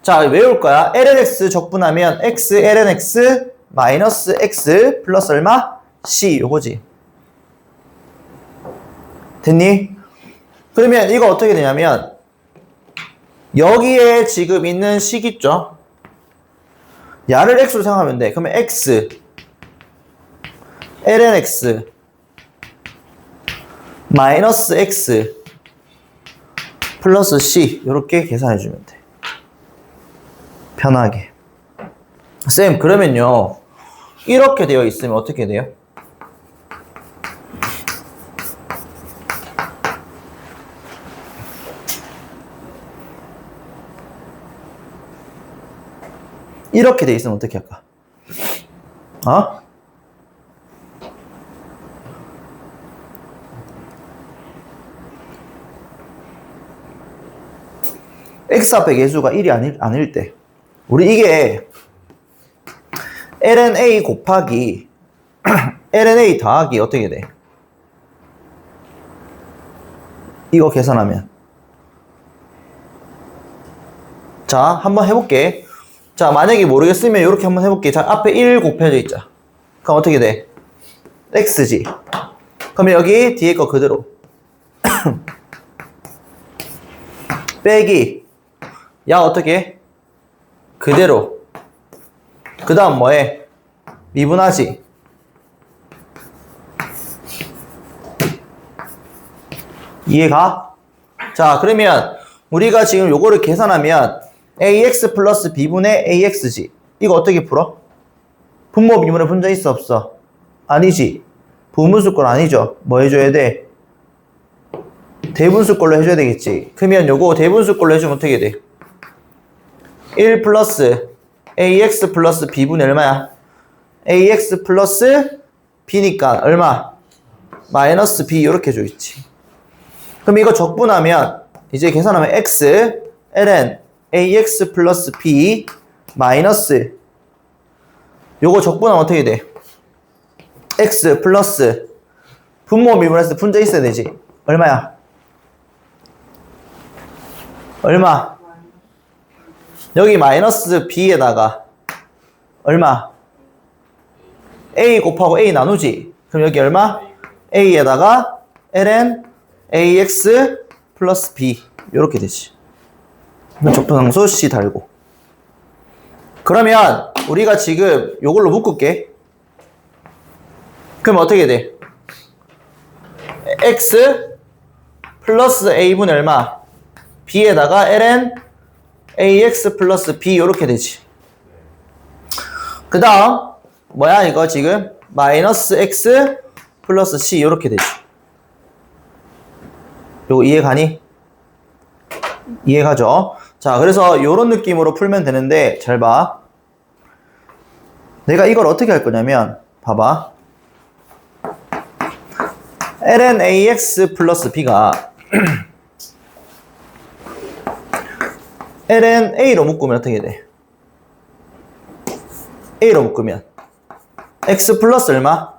자, 외울 거야. lnx 적분하면 x lnx 마이너스 x 플러스 얼마? c, 요거지. 됐니? 그러면 이거 어떻게 되냐면 여기에 지금 있는 식 있죠? 야를 x로 생각하면 돼. 그러면 x lnx 마이너스 x 플러스 c, 이렇게 계산해주면 돼. 편하게. 쌤, 그러면요 이렇게 되어 있으면 어떻게 돼요? 이렇게 돼 있으면 어떻게 할까? 어? x 앞에 개수가 1이 아닐 때 우리 이게 ln a 곱하기 ln a 더하기 어떻게 돼? 이거 계산하면 자 한번 해볼게. 자 만약에 모르겠으면 이렇게 한번 해볼게. 자 앞에 1 곱해져 있자. 그럼 어떻게 돼? x지. 그러면 여기 뒤에 거 그대로 빼기 야 어떻게? 그대로. 그 다음 뭐해? 미분하지. 이해가? 자 그러면 우리가 지금 요거를 계산하면 ax 플러스 b분의 ax지. 이거 어떻게 풀어? 분모 비문에 분자 있어 없어? 아니지. 부분수꼴 아니죠. 뭐 해줘야 돼? 대분수꼴로 해줘야 되겠지. 그러면 요거 대분수꼴로 해주면 어떻게 돼? 1 플러스 ax 플러스 b분의 얼마야? ax 플러스 b니까 얼마? 마이너스 b 이렇게 줘있지. 그럼 이거 적분하면 이제 계산하면 x ln ax 플러스 b 마이너스 요거 적분하면 어떻게 돼? x 플러스 분모 미분해서 분자 있어야 되지. 얼마야? 얼마? 여기 마이너스 b에다가 얼마? a 곱하고 a 나누지. 그럼 여기 얼마? a에다가 ln ax 플러스 b 이렇게 되지. 적분함수 c 달고. 그러면 우리가 지금 요걸로 묶을게. 그럼 어떻게 돼? x 플러스 a분의 얼마? b에다가 ln ax 플러스 b 이렇게 되지. 그 다음 뭐야 이거 지금? 마이너스 x 플러스 c 이렇게 되지. 요거 이해가니? 이해가죠? 자 그래서 요런 느낌으로 풀면 되는데 잘 봐. 내가 이걸 어떻게 할 거냐면 봐봐. ln ax 플러스 b가 ln a로 묶으면 어떻게 돼? a로 묶으면 x 플러스 얼마?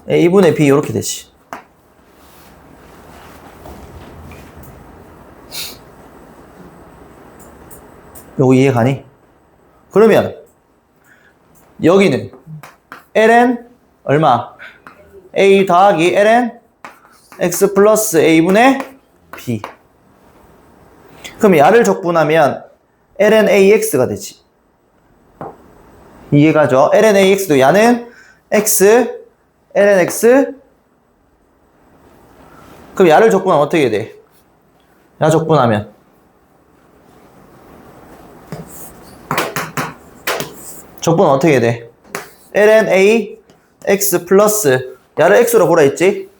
a분의 b 이렇게 되지. 요거 이해가니? 그러면 여기는 ln 얼마? a 더하기 ln x 플러스 a분의 b. 그럼 야를 적분하면 ln ax가 되지. 이해가죠? ln ax도 야는 x ln x. 그럼 야를 적분하면 어떻게 돼? 야 적분하면 적분은 어떻게 돼? ln a x 플러스 야를 x로 보라 했지?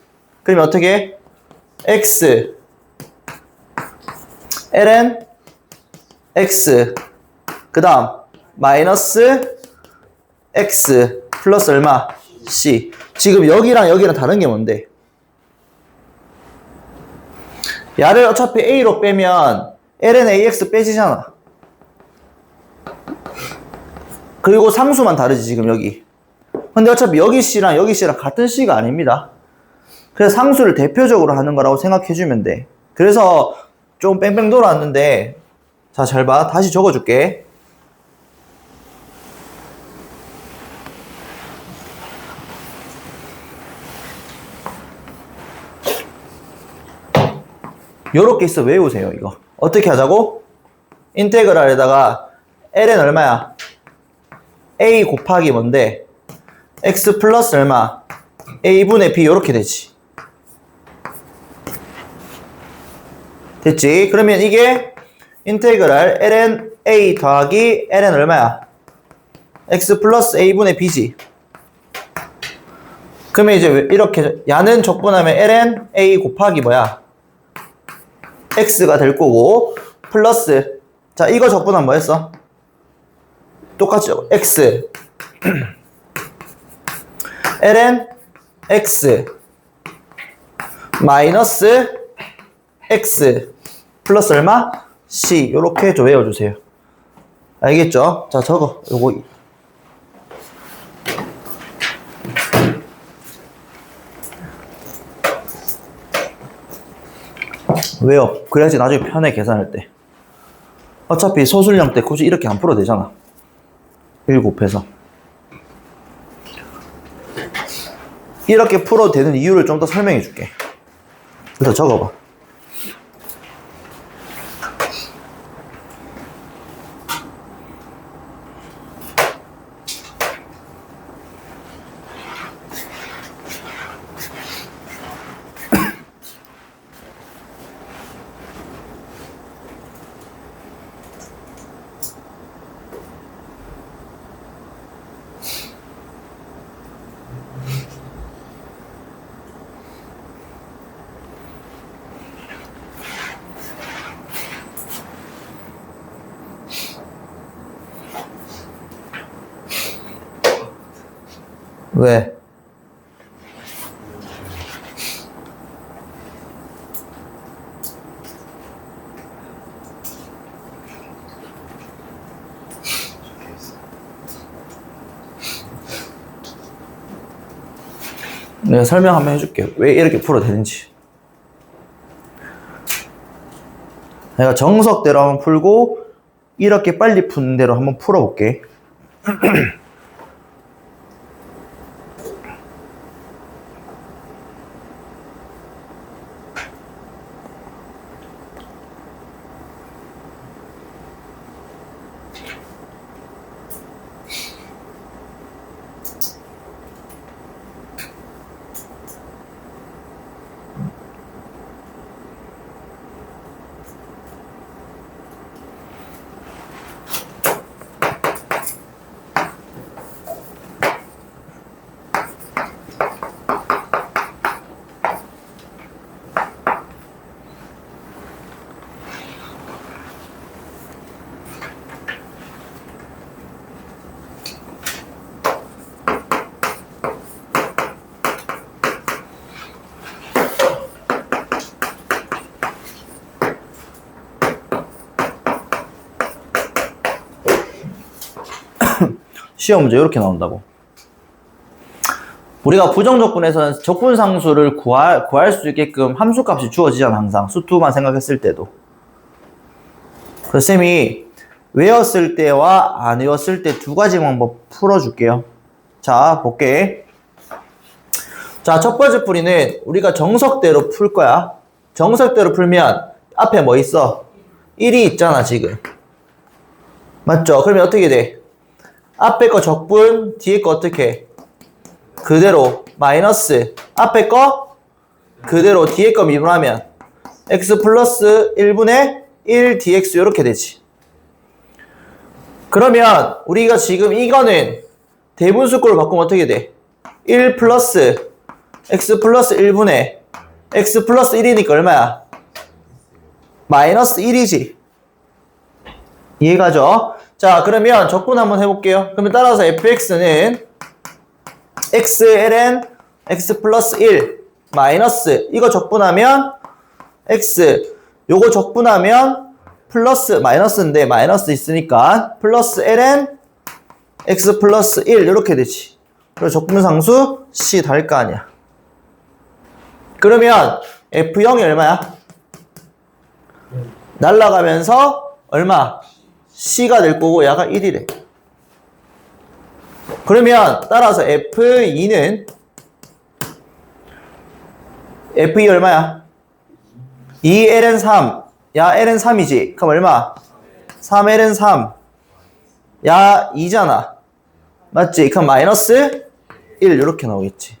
그러면 어떻게 해? x ln x 그 다음 마이너스 x 플러스 얼마? c. 지금 여기랑 여기랑 다른 게 뭔데? 야를 어차피 a로 빼면 ln ax 빼지잖아. 그리고 상수만 다르지 지금 여기. 근데 어차피 여기 c랑 여기 c랑 같은 c가 아닙니다. 그래서 상수를 대표적으로 하는 거라고 생각해주면 돼. 그래서 좀 뺑뺑 돌아왔는데 자 잘 봐. 다시 적어줄게. 요렇게 있어 외우세요. 이거 어떻게 하자고? 인테그랄에다가 ln 얼마야? a 곱하기 뭔데? x 플러스 얼마? a분의 b 요렇게 되지. 됐지? 그러면 이게 인테그랄 ln a 더하기 ln 얼마야? x 플러스 a분의 b지. 그러면 이제 이렇게 야는 적분하면 ln a 곱하기 뭐야? x가 될 거고 플러스 자 이거 적분하면 뭐였어? 똑같죠? x ln x 마이너스 x 플러스 얼마? C 요렇게 좀 외워주세요. 알겠죠? 자, 적어. 요거 외워. 그래야지 나중에 편해 계산할 때. 어차피 소술령 때 굳이 이렇게 안 풀어도 되잖아. 1 곱해서. 이렇게 풀어도 되는 이유를 좀 더 설명해 줄게. 그래서 적어봐. 왜? 내가 설명 한번 해줄게. 왜 이렇게 풀어도 되는지. 내가 정석대로 한번 풀고 이렇게 빨리 푸는 대로 한번 풀어볼게. 시험 문제 이렇게 나온다고. 우리가 부정적분에서는 적분상수를 구할 수 있게끔 함수값이 주어지잖아. 항상 수투만 생각했을 때도. 그래서 쌤이 외웠을 때와 안 외웠을 때 두 가지 방법 풀어줄게요. 자, 볼게. 자, 첫 번째 풀이는 우리가 정석대로 풀 거야. 정석대로 풀면 앞에 뭐 있어? 1이 있잖아 지금. 맞죠? 그러면 어떻게 돼? 앞에 거 적분, 뒤에 거 어떻게? 그대로 마이너스 앞에 거 그대로 뒤에 거 미분하면 x 플러스 1분의 1 dx 이렇게 되지. 그러면 우리가 지금 이거는 대분수꼴로 바꾸면 어떻게 돼? 1 플러스 x 플러스 1분의 x 플러스 1이니까 얼마야? 마이너스 1이지. 이해가죠? 자, 그러면 적분 한번 해볼게요. 그러면 따라서 fx는 xln x 플러스 1 마이너스 이거 적분하면 x 요거 적분하면 플러스 마이너스인데 마이너스 있으니까 플러스 ln x 플러스 1 이렇게 되지. 그리고 적분상수 c 달 거 아니야. 그러면 f0이 얼마야? 날라가면서 얼마? c가 될 거고 야가 1이래. 그러면 따라서 f2는 f2 얼마야? 2ln 3 야 ln 3이지. 그럼 얼마? 3ln 3 야 2잖아. 맞지? 그럼 마이너스 1 이렇게 나오겠지.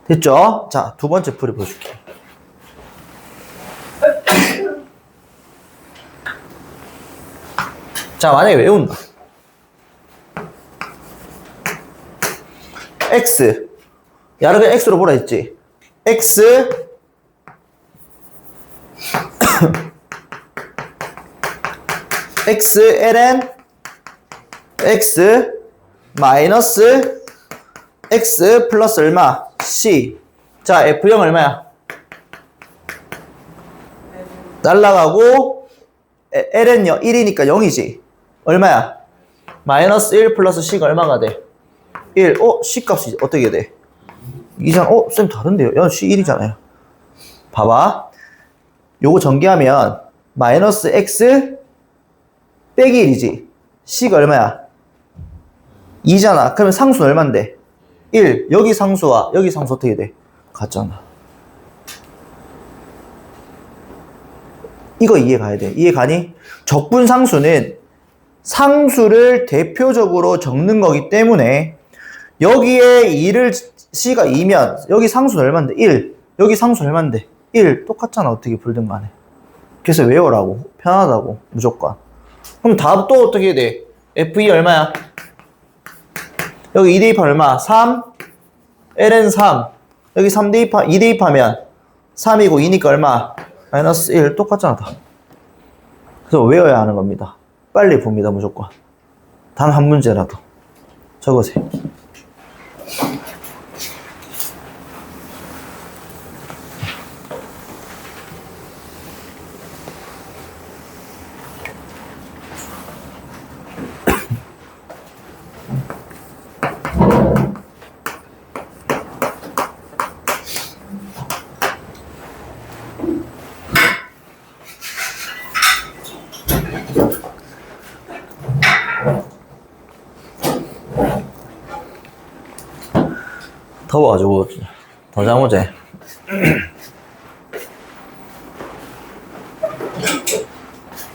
됐죠? 자, 두 번째 풀이 보여줄게. 자, 만약에 외운다. x. 야를 그냥 x로 보라 했지. x x ln x 마이너스 x 플러스 얼마? c. 자, f0 얼마야? 날라가고 L은요 1이니까 0이지. 얼마야? 마이너스 1 플러스 C가 얼마가 돼? 1. C 값이 어떻게 돼? 이상, 쌤 다른데요? 야, C 1이잖아요. 봐봐. 요거 전개하면 마이너스 X 빼기 1이지. C가 얼마야? 2잖아. 그러면 상수는 얼만데? 1. 여기 상수와 여기 상수 어떻게 돼? 같잖아. 이거 이해 가야 돼. 이해 가니? 적분상수는 상수를 대표적으로 적는 거기 때문에 여기에 2를 C가 2면 여기 상수는 얼만데? 1. 여기 상수는 얼만데? 1. 똑같잖아. 어떻게 불든 간에. 그래서 외우라고. 편하다고. 무조건. 그럼 답 또 어떻게 돼? F2 얼마야? 여기 2 대입하면 얼마? 3. L은 3. 여기 3 2 대입하면 3이고 2니까 얼마? 마이너스 1. 똑같잖아. 다. 그래서 외워야 하는 겁니다. 빨리 봅니다. 무조건. 단 한 문제라도. 적으세요. 더워가지고 더 잠오제.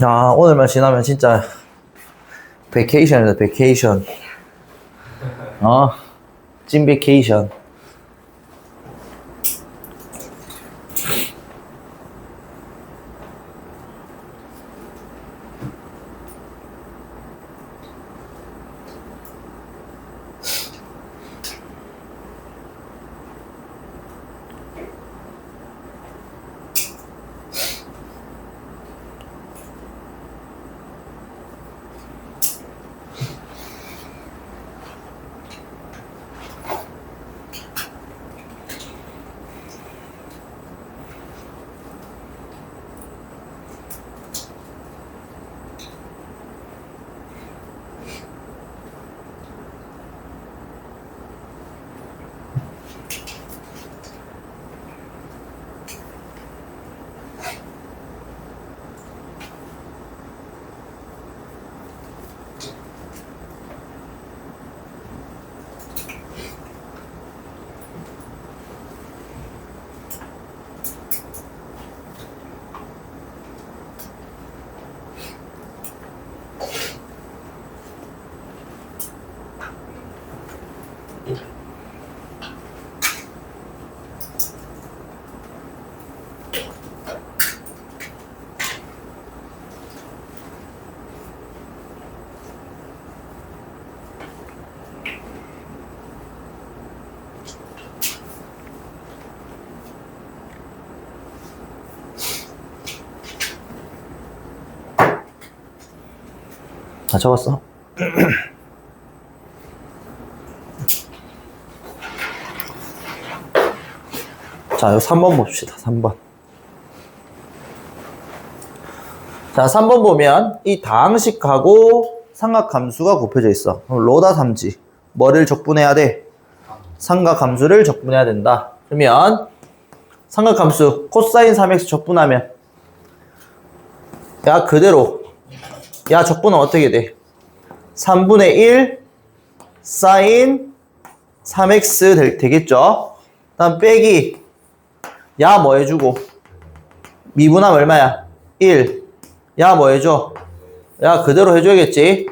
야, 오늘만 지나면 진짜 베케이션이다. 베케이션. 찐 베케이션. 다 적었어? 자, 여기 3번 봅시다. 3번. 자, 3번 보면 이 다항식하고 삼각함수가 곱해져 있어. 그럼 로다 삼지. 뭐를 적분해야 돼? 삼각함수를 적분해야 된다. 그러면 삼각함수 코사인 3x 적분하면 야 그대로 야 적분은 어떻게 돼? 3분의 1 사인 3x 되겠죠? 다음 빼기 야 뭐 해주고 미분하면 얼마야? 1 야 뭐 해줘? 야 그대로 해줘야겠지?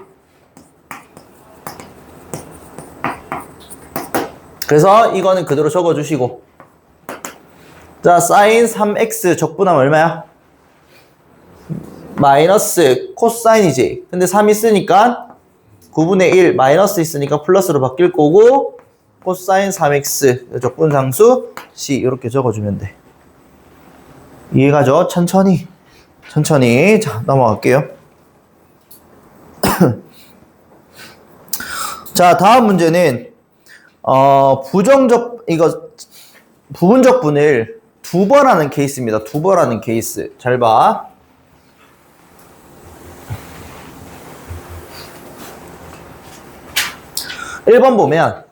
그래서 이거는 그대로 적어주시고 자 사인 3x 적분하면 얼마야? 마이너스 코사인이지. 근데 3 있으니까 9분의 1 마이너스 있으니까 플러스로 바뀔 거고 코사인 3x 적분상수 C 이렇게 적어주면 돼. 이해가죠? 천천히 자 넘어갈게요. 자 다음 문제는 부분적분을 두 번 하는 케이스입니다. 두 번 하는 케이스 잘 봐. 1번 보면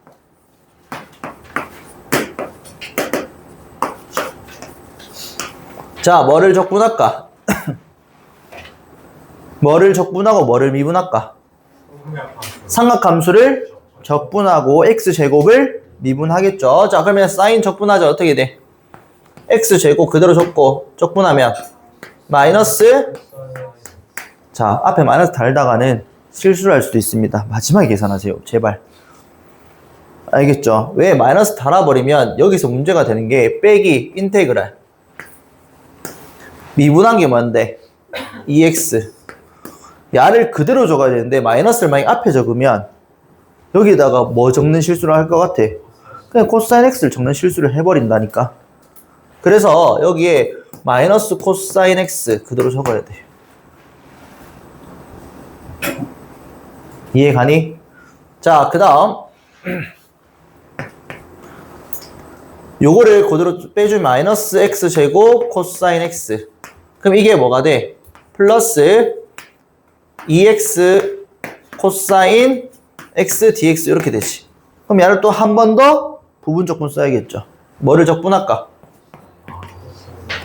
자, 뭐를 적분할까? 뭐를 적분하고 뭐를 미분할까? 삼각함수를 적분하고 x제곱을 미분하겠죠. 자, 그러면 사인 적분하자. 어떻게 돼? x제곱 그대로 적고 적분하면 마이너스, 자, 앞에 마이너스 달다가는 실수를 할 수도 있습니다. 마지막에 계산하세요. 제발. 알겠죠? 왜 마이너스 달아버리면 여기서 문제가 되는 게 빼기 인테그랄. 미분한 게 뭔데? 2x. 야를 그대로 적어야 되는데 마이너스를 만약 앞에 적으면 여기다가 뭐 적는 실수를 할 것 같아? 그냥 코사인 x를 적는 실수를 해버린다니까. 그래서 여기에 마이너스 코사인 x 그대로 적어야 돼. 이해 가니? 자, 그 다음 요거를 그대로 빼주면 마이너스 x제곱 코사인 x. 그럼 이게 뭐가 돼? 플러스 2x 코사인 x dx 이렇게 되지. 그럼 얘를 또 한 번 더 부분 적분 써야겠죠. 뭐를 적분할까?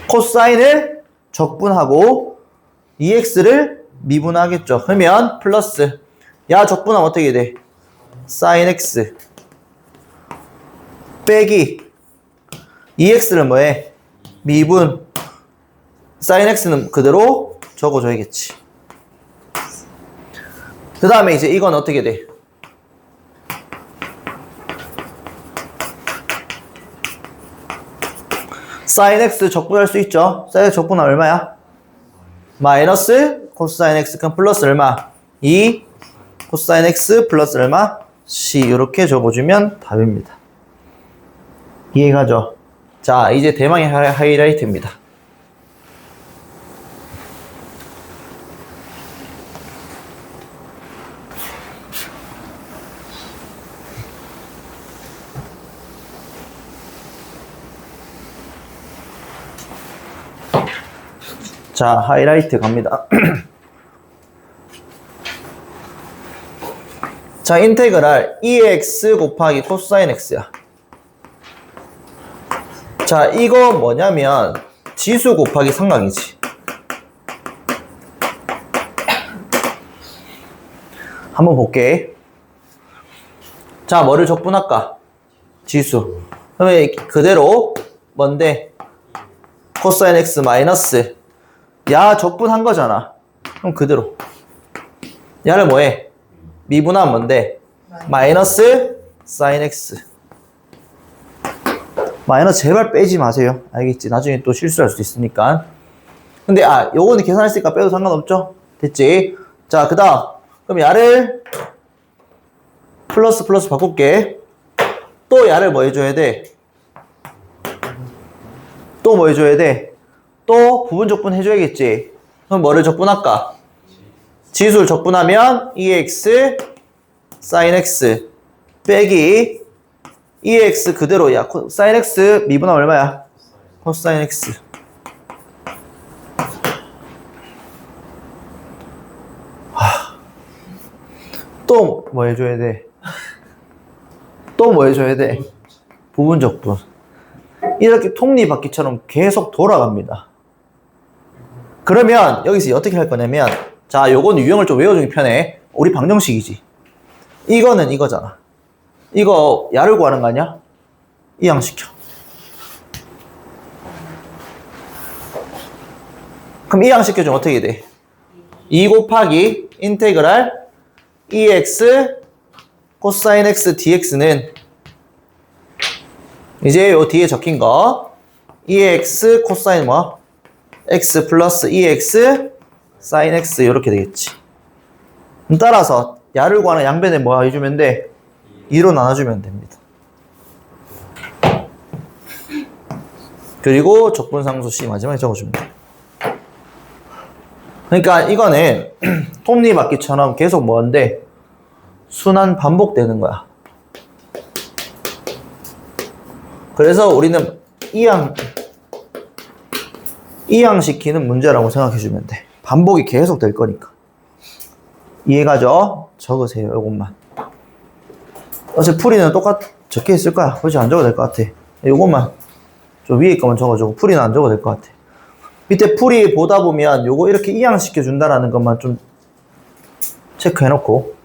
코사인을 적분하고 2x를 미분하겠죠. 그러면 플러스, 야 적분하면 어떻게 돼? 사인 x 빼기 2x를 뭐해? 미분, 사인 x는 그대로 적어줘야겠지. 그 다음에 이제 이건 어떻게 돼? 사인 x 적분할 수 있죠? 사인 x 적분은 얼마야? 마이너스 코사인 x, 그럼 플러스 얼마? 2 코사인 x 플러스 얼마? c. 이렇게 적어주면 답입니다. 이해가죠? 자, 이제 대망의 하이라이트입니다. 자, 하이라이트 갑니다. 자, 인테그랄 2x 곱하기 코사인 x야. 자, 이거 뭐냐면 지수 곱하기 삼각이지. 한번 볼게. 자, 뭐를 적분할까? 지수. 그러면 그대로 뭔데? 코사인 x 마이너스, 야 적분한 거잖아. 그럼 그대로 야를 뭐해? 미분하면 뭔데? 마이너스 사인 x. 마이너스 제발 빼지 마세요. 알겠지? 나중에 또 실수할 수도 있으니까. 근데 요거는 계산했으니까 빼도 상관없죠? 됐지? 자, 그 다음 그럼 야를 플러스 바꿀게. 또 야를 뭐 해줘야 돼? 또 뭐 해줘야 돼? 또 부분 적분 해줘야겠지. 그럼 뭐를 적분할까? 지수를 적분하면 2x sin x 빼기 2x 그대로야. sin x 미분하면 얼마야? 코사인 x. 또 뭐 해줘야 돼? 또 뭐 해줘야 돼? 부분 적분. 이렇게 톱니바퀴처럼 계속 돌아갑니다. 그러면 여기서 어떻게 할 거냐면, 자, 요거는 유형을 좀 외워주기 편해. 우리 방정식이지. 이거는 이거잖아. 이거 야를 구하는 거 아니야? 이항시켜. 그럼 이항시켜주면 어떻게 돼? 2 곱하기 인테그랄 2x 코사인 x dx는 이제 요 뒤에 적힌 거 2x 코사인 뭐? x 플러스 2x 사인 x 이렇게 되겠지. 따라서 야를 구하는 양변에 뭐 해주면 돼? 2로 나눠주면 됩니다. 그리고 적분상수 C 마지막에 적어주면 돼. 그러니까 이거는 톱니바퀴처럼 계속 뭐인데 순환 반복되는 거야. 그래서 우리는 이항시키는 문제라고 생각해주면 돼. 반복이 계속 될 거니까. 이해가죠? 적으세요, 요것만. 어차피 풀이는 적혀 있을 거야. 굳이 안 적어도 될 것 같아. 요것만 좀 위에 거만 적어주고 풀이는 안 적어도 될 것 같아. 밑에 풀이 보다 보면 요거 이렇게 이양시켜 준다라는 것만 좀 체크해 놓고.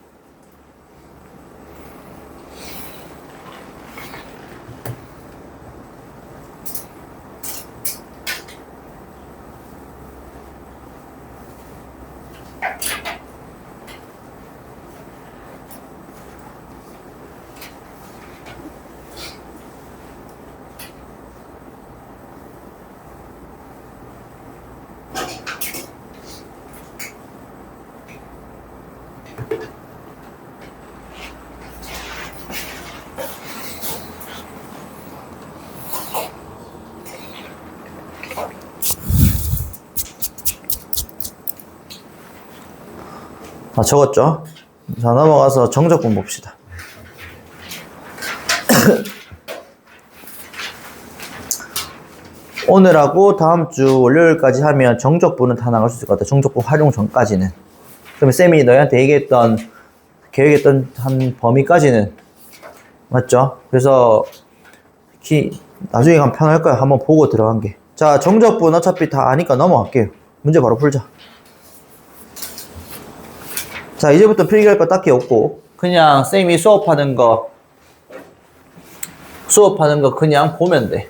다 적었죠? 자, 넘어가서 정적분 봅시다. 오늘하고 다음 주 월요일까지 하면 정적분은 다 나갈 수 있을 것 같아. 정적분 활용 전까지는. 그러면 쌤이 너희한테 계획했던 한 범위까지는 맞죠? 그래서 나중에 가면 편할 거야. 한번 보고 들어간 게. 자, 정적분 어차피 다 아니까 넘어갈게요. 문제 바로 풀자. 자, 이제부터 필기할 거 딱히 없고 그냥 쌤이 수업하는 거 그냥 보면 돼.